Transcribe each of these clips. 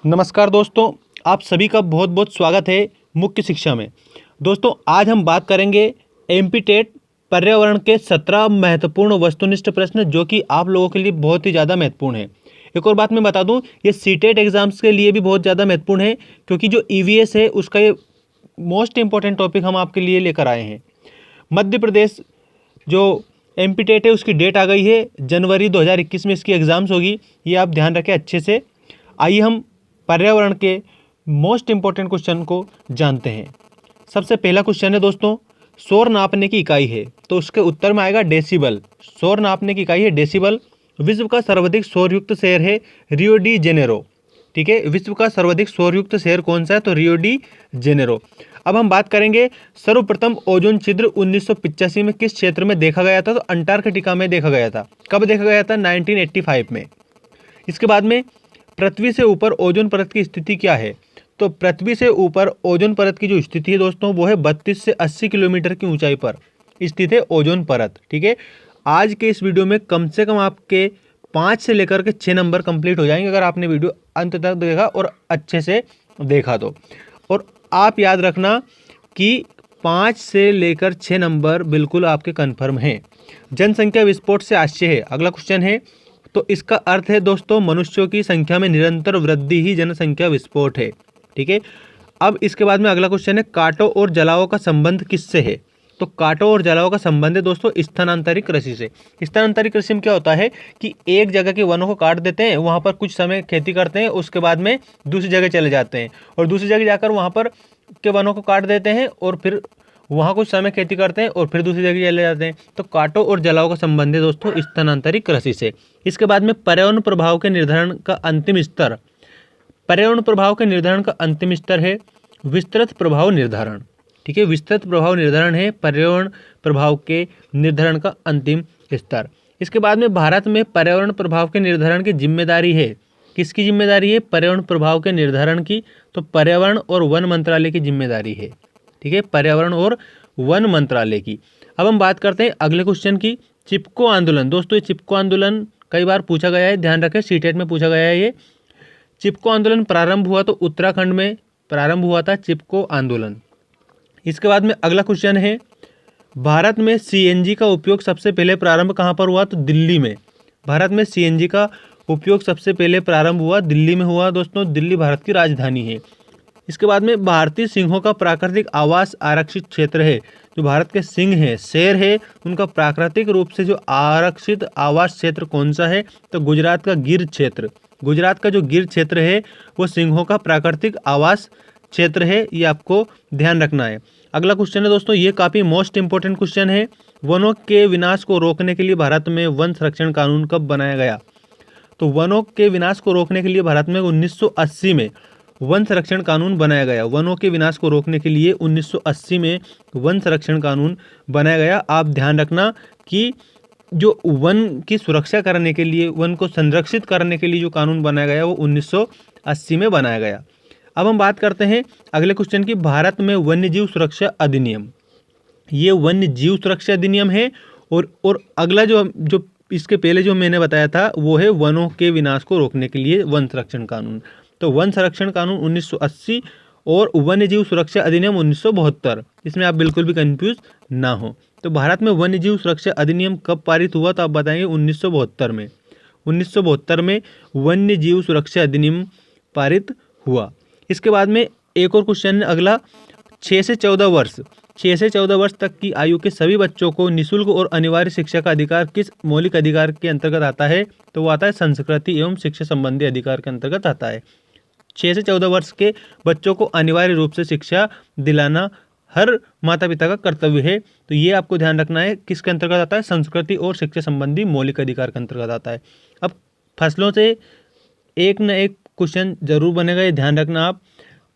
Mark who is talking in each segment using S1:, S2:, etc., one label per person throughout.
S1: नमस्कार दोस्तों, आप सभी का बहुत बहुत स्वागत है मुख्य शिक्षा में। दोस्तों, आज हम बात करेंगे एमपी टेट पर्यावरण के 17 महत्वपूर्ण वस्तुनिष्ठ प्रश्न, जो कि आप लोगों के लिए बहुत ही ज़्यादा महत्वपूर्ण है। एक और बात मैं बता दूं, ये सीटेट एग्जाम्स के लिए भी बहुत ज़्यादा महत्वपूर्ण है, क्योंकि जो ईवीएस है उसका ये मोस्ट इंपॉर्टेंट टॉपिक हम आपके लिए लेकर आए हैं। मध्य प्रदेश जो एमपी टेट है उसकी डेट आ गई है, जनवरी 2021 में इसकी एग्ज़ाम्स होगी। ये आप ध्यान रखें अच्छे से। आइए हम पर्यावरण के मोस्ट इंपॉर्टेंट क्वेश्चन को जानते हैं। सबसे पहला क्वेश्चन है दोस्तों, शोर नापने की इकाई है, तो उसके उत्तर में आएगा डेसिबल। शोर नापने की इकाई है डेसिबल। विश्व का सर्वाधिक शोरयुक्त शहर है रियो डी जेनेरो। ठीक है, विश्व का सर्वाधिक शोरयुक्त शहर कौन सा है? तो रियो डी जेनेरो। अब हम बात करेंगे सर्वप्रथम ओजोन छिद्र 1985 में किस क्षेत्र में देखा गया था? तो अंटार्कटिका में देखा गया था। कब देखा गया था? 1985 में। इसके बाद में पृथ्वी से ऊपर ओजोन परत की स्थिति क्या है? तो पृथ्वी से ऊपर ओजोन परत की जो स्थिति है दोस्तों, वो है 32 से 80 किलोमीटर की ऊंचाई पर स्थित है ओजोन परत। ठीक है, आज के इस वीडियो में कम से कम आपके 5 से लेकर के 6 नंबर कंप्लीट हो जाएंगे, अगर आपने वीडियो अंत तक देखा और अच्छे से देखा तो। और आप याद रखना कि 5 से लेकर 6 नंबर बिल्कुल आपके कन्फर्म हैं। जनसंख्या विस्फोट से आश्चर्य है, अगला क्वेश्चन है। तो इसका अर्थ है दोस्तों, मनुष्यों की संख्या में निरंतर वृद्धि ही जनसंख्या विस्फोट है। ठीक है, अब इसके बाद में अगला क्वेश्चन है, काटो और जलाओ का संबंध किससे है? तो काटो और जलाओ का संबंध है दोस्तों स्थानांतरित कृषि से। स्थानांतरित कृषि में क्या होता है कि एक जगह के वनों को काट देते हैं, वहाँ पर कुछ समय खेती करते हैं, उसके बाद में दूसरी जगह चले जाते हैं, और दूसरी जगह जाकर वहाँ पर के वनों को काट देते हैं, और फिर वहाँ कुछ समय खेती करते हैं, और फिर दूसरी जगह चले जाते हैं। तो काटो और जलाओ का संबंध है दोस्तों स्थानांतरित कृषि से। इसके बाद में पर्यावरण प्रभाव के निर्धारण का अंतिम स्तर। पर्यावरण प्रभाव के निर्धारण का अंतिम स्तर है विस्तृत प्रभाव निर्धारण। ठीक है, विस्तृत प्रभाव निर्धारण है पर्यावरण प्रभाव के निर्धारण का अंतिम स्तर। इसके बाद में भारत में पर्यावरण प्रभाव के निर्धारण की जिम्मेदारी है, किसकी जिम्मेदारी है? पर्यावरण प्रभाव के निर्धारण की तो पर्यावरण और वन मंत्रालय की जिम्मेदारी है। ठीक है, पर्यावरण और वन मंत्रालय की। अब हम बात करते हैं अगले क्वेश्चन की, चिपको आंदोलन। दोस्तों, ये चिपको आंदोलन कई बार पूछा गया है, ध्यान रखें, सीटेट में पूछा गया है। ये चिपको आंदोलन प्रारंभ हुआ तो उत्तराखंड में प्रारंभ हुआ था चिपको आंदोलन। इसके बाद में अगला क्वेश्चन है, भारत में सीएनजी का उपयोग सबसे पहले प्रारंभ कहाँ पर हुआ? तो दिल्ली में। भारत में सीएनजी का उपयोग सबसे पहले प्रारंभ हुआ दिल्ली में हुआ दोस्तों। दिल्ली भारत की राजधानी है। इसके बाद में भारतीय सिंहों का प्राकृतिक आवास आरक्षित क्षेत्र है। जो भारत के सिंह हैं, शेर है, उनका प्राकृतिक रूप से जो आरक्षित आवास क्षेत्र कौन सा है? तो गुजरात का गिर क्षेत्र। गुजरात का जो गिर क्षेत्र है वो सिंहों का प्राकृतिक आवास क्षेत्र है, ये आपको ध्यान रखना है। अगला क्वेश्चन है दोस्तों, ये काफ़ी मोस्ट इंपॉर्टेंट क्वेश्चन है, वनों के विनाश को रोकने के लिए भारत में वन संरक्षण कानून कब बनाया गया? तो वनों के विनाश को रोकने के लिए भारत में 1980 में वन संरक्षण कानून बनाया गया। वनों के विनाश को रोकने के लिए 1980 में वन संरक्षण कानून बनाया गया। आप ध्यान रखना कि जो वन की सुरक्षा करने के लिए, वन को संरक्षित करने के लिए जो कानून बनाया गया वो 1980 में बनाया गया। अब हम बात करते हैं अगले क्वेश्चन की, भारत में वन्य जीव सुरक्षा अधिनियम। ये वन्य जीव सुरक्षा अधिनियम है, और अगला जो इसके पहले जो मैंने बताया था वो है वनों के विनाश को रोकने के लिए वन संरक्षण कानून। तो वन संरक्षण कानून 1980 और वन्य जीव सुरक्षा अधिनियम 1972। इसमें आप बिल्कुल भी कंफ्यूज ना हो। तो भारत में वन्य जीव सुरक्षा अधिनियम कब पारित हुआ? तो आप बताएंगे 1972 में। 1972 में वन्य जीव सुरक्षा अधिनियम पारित हुआ। इसके बाद में एक और क्वेश्चन है अगला, 6 से 14 वर्ष 6 से 14 वर्ष तक की आयु के सभी बच्चों को निःशुल्क और अनिवार्य शिक्षा का अधिकार किस मौलिक अधिकार के अंतर्गत आता है? तो वो आता है संस्कृति एवं शिक्षा संबंधी अधिकार के अंतर्गत आता है। 6 से 14 वर्ष के बच्चों को अनिवार्य रूप से शिक्षा दिलाना हर माता पिता का कर्तव्य है। तो ये आपको ध्यान रखना है, किसके अंतर्गत आता है? संस्कृति और शिक्षा संबंधी मौलिक अधिकार के अंतर्गत आता है। अब फसलों से एक न एक क्वेश्चन जरूर बनेगा, ये ध्यान रखना आप।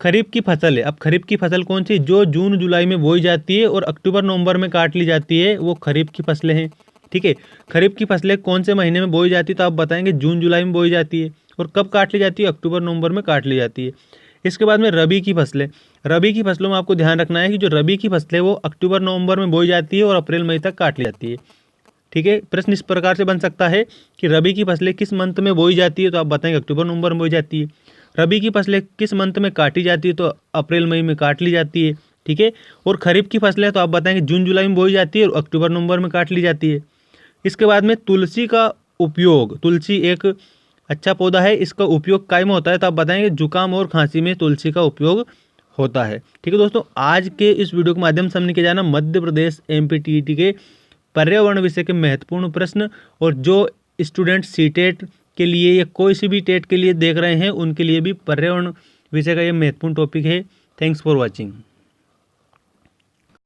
S1: खरीफ की फसल है, अब खरीफ की फसल कौन सी? जो जून जुलाई में बोई जाती है और अक्टूबर नवंबर में काट ली जाती है, वो खरीफ की फसलें हैं। ठीक है, खरीफ की फसलें कौन से महीने में बोई जाती है? तो आप बताएंगे जून जुलाई में बोई जाती है। और कब काट ली जाती है? अक्टूबर नवंबर में काट ली जाती है। इसके बाद में रबी की फसलें। रबी की फसलों में आपको ध्यान रखना है कि जो रबी की फसलें वो अक्टूबर नवंबर में बोई जाती है और अप्रैल मई तक काट ली जाती है। ठीक है। प्रश्न इस प्रकार से बन सकता है कि रबी की फसलें किस मंथ में बोई जाती है, तो आप बताएंगे अक्टूबर नवंबर में बोई जाती है। रबी की फसलें किस मंथ में काटी जाती है, तो अप्रैल मई में काट ली जाती है, ठीक है। और खरीफ की फसलें तो आप बताएंगे जून जुलाई में बोई जाती है और अक्टूबर नवंबर में काट ली जाती है। इसके बाद में तुलसी का उपयोग, तुलसी एक अच्छा पौधा है, इसका उपयोग काय में होता है, तो आप बताएंगे जुकाम और खांसी में तुलसी का उपयोग होता है, ठीक है। दोस्तों आज के इस वीडियो के माध्यम से हमने क्या जाना, मध्य प्रदेश एमपीटीईटी के पर्यावरण विषय के महत्वपूर्ण प्रश्न, और जो स्टूडेंट सीटेट के लिए या कोई सी भी टेट के लिए देख रहे हैं उनके लिए भी पर्यावरण विषय का ये महत्वपूर्ण टॉपिक है। Thanks for watching.